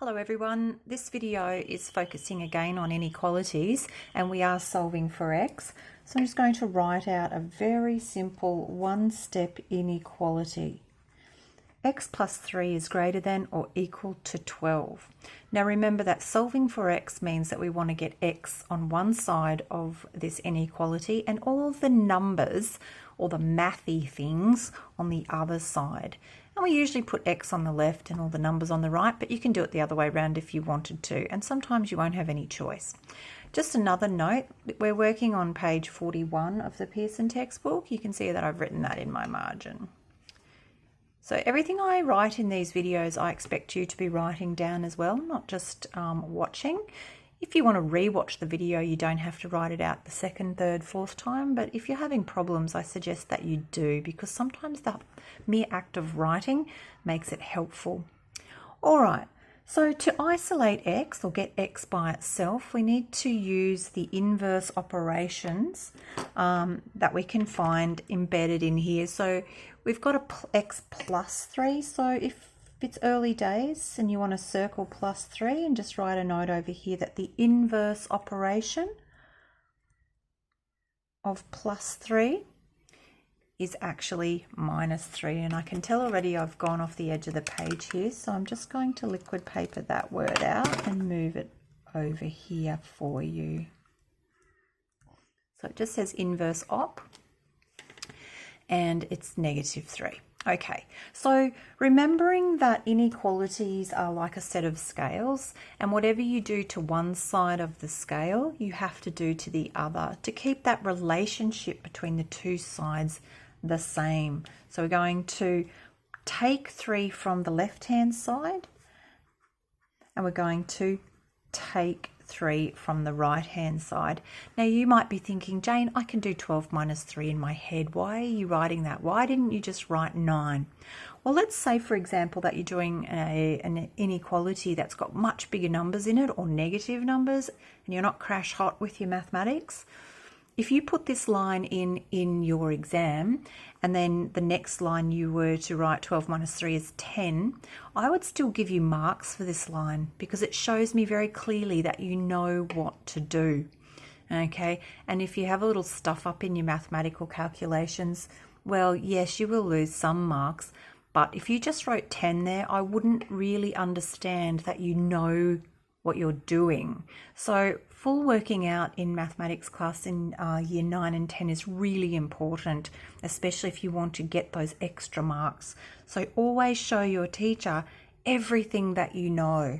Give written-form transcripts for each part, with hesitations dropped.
Hello everyone, this video is focusing again on inequalities and we are solving for x. So I'm just going to write out a very simple one-step inequality. X plus 3 is greater than or equal to 12. Now remember that solving for x means that we want to get x on one side of this inequality and all of the numbers or the mathy things on the other side. And we usually put x on the left and all the numbers on the right, but you can do it the other way around if you wanted to, and sometimes you won't have any choice. Just another note, we're working on page 41 of the Pearson textbook. You can see that I've written that in my margin. So everything I write in these videos, I expect you to be writing down as well, not just watching. If you want to re-watch the video, you don't have to write it out the second, third, fourth time, but if you're having problems, I suggest that you do, because sometimes the mere act of writing makes it helpful. All right, so to isolate x or get x by itself, we need to use the inverse operations that we can find embedded in here. So we've got x plus 3, so if it's early days and you want to circle plus 3 and just write a note over here that the inverse operation of plus 3 is actually minus 3, and I can tell already I've gone off the edge of the page here, so I'm just going to liquid paper that word out and move it over here for you. So it just says inverse op and it's negative 3. Okay, so remembering that inequalities are like a set of scales, and whatever you do to one side of the scale, you have to do to the other to keep that relationship between the two sides the same. So we're going to take 3 from the left-hand side, and we're going to take 3 from the right-hand side. Now you might be thinking, Jane, I can do 12 minus 3 in my head. Why are you writing that? Why didn't you just write 9? Well, let's say, for example, that you're doing an inequality that's got much bigger numbers in it or negative numbers, and you're not crash hot with your mathematics. If you put this line in your exam and then the next line you were to write 12 minus 3 is 10, I would still give you marks for this line because it shows me very clearly that you know what to do. Okay, and if you have a little stuff up in your mathematical calculations, well, yes, you will lose some marks, but if you just wrote 10 there, I wouldn't really understand that you know what you're doing. So full working out in mathematics class in year 9 and 10 is really important, especially if you want to get those extra marks. So always show your teacher everything that you know.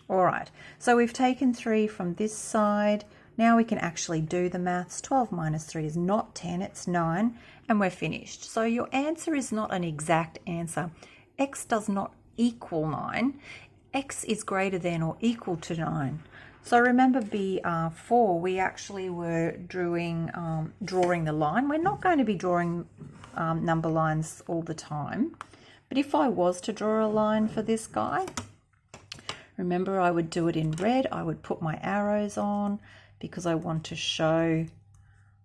All right, so we've taken 3 from this side. Now we can actually do the maths. 12 minus 3 is not 10, it's 9, and we're finished. So your answer is not an exact answer. X does not equal 9. X is greater than or equal to 9. So remember B4, we actually were drawing the line. We're not going to be drawing number lines all the time. But if I was to draw a line for this guy, remember I would do it in red. I would put my arrows on because I want to show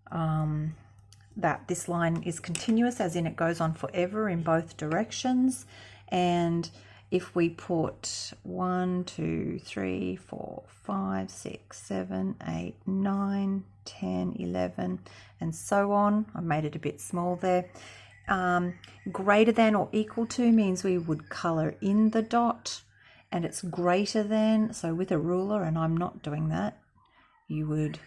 that this line is continuous, as in it goes on forever in both directions. And if we put 1, 2, 3, 4, 5, 6, 7, 8, 9, 10, 11, and so on. I made it a bit small there. Greater than or equal to means we would colour in the dot, and it's greater than, so with a ruler, and I'm not doing that, you would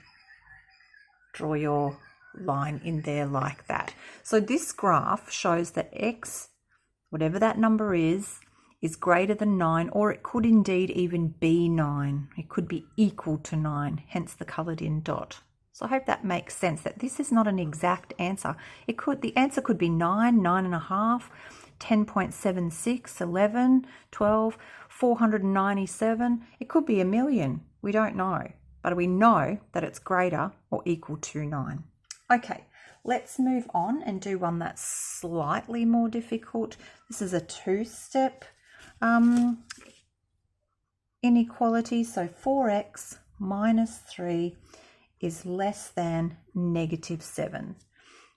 draw your line in there like that. So this graph shows that x, whatever that number is greater than 9, or it could indeed even be 9. It could be equal to 9, hence the coloured in dot. So I hope that makes sense, that this is not an exact answer. The answer could be 9, 9.5, 10.76, 11, 12, 497. It could be a million. We don't know, but we know that it's greater or equal to 9. Okay, let's move on and do one that's slightly more difficult. This is a two-step inequality. So 4x minus 3 is less than negative 7.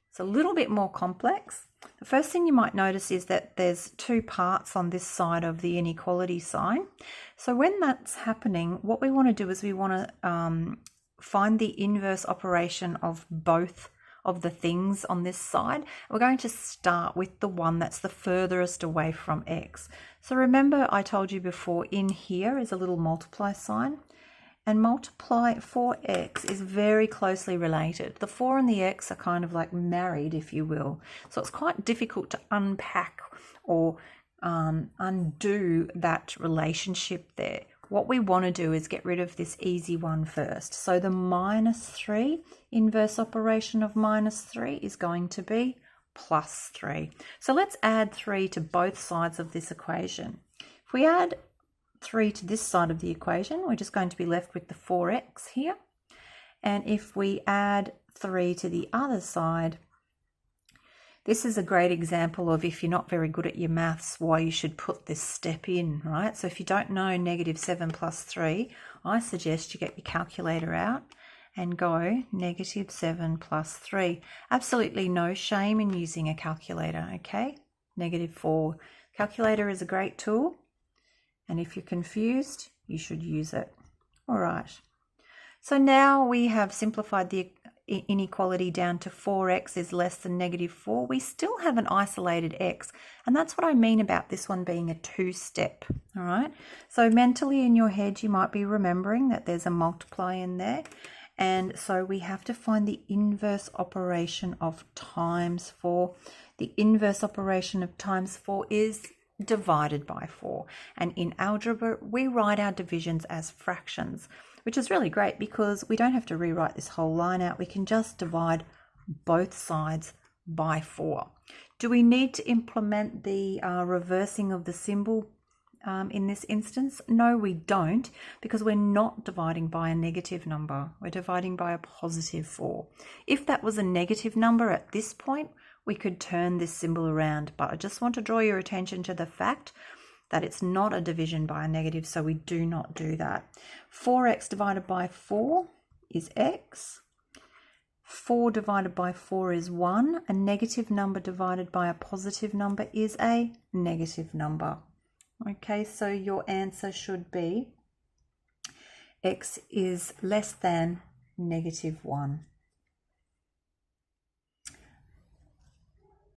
It's a little bit more complex. The first thing you might notice is that there's two parts on this side of the inequality sign. So when that's happening, what we want to do is we want to find the inverse operation of both of the things on this side. We're going to start with the one that's the furthest away from x. So remember I told you before, in here is a little multiply sign, and multiply 4x is very closely related. The 4 and the x are kind of like married, if you will. So it's quite difficult to unpack or undo that relationship there. What we want to do is get rid of this easy one first. So the -3, inverse operation of -3 is going to be +3. So let's add 3 to both sides of this equation. If we add 3 to this side of the equation, we're just going to be left with the 4x here. And if we add 3 to the other side, this is a great example of, if you're not very good at your maths, why you should put this step in, right? So if you don't know -7 plus 3, I suggest you get your calculator out and go -7 plus 3. Absolutely no shame in using a calculator, okay? -4. Calculator is a great tool. And if you're confused, you should use it. All right. So now we have simplified the inequality down to 4x is less than -4. We still have an isolated x. And that's what I mean about this one being a two-step. All right. So mentally in your head, you might be remembering that there's a multiply in there. And so we have to find the inverse operation of times 4. The inverse operation of times 4 is divided by 4, and in algebra we write our divisions as fractions, which is really great because we don't have to rewrite this whole line out. We can just divide both sides by 4. Do we need to implement the reversing of the symbol in this instance? No, we don't, because we're not dividing by a negative number. We're dividing by a positive 4. If that was a negative number at this point, we could turn this symbol around, but I just want to draw your attention to the fact that it's not a division by a negative, so we do not do that. 4x divided by 4 is x. 4 divided by 4 is 1. A negative number divided by a positive number is a negative number. Okay, so your answer should be x is less than -1.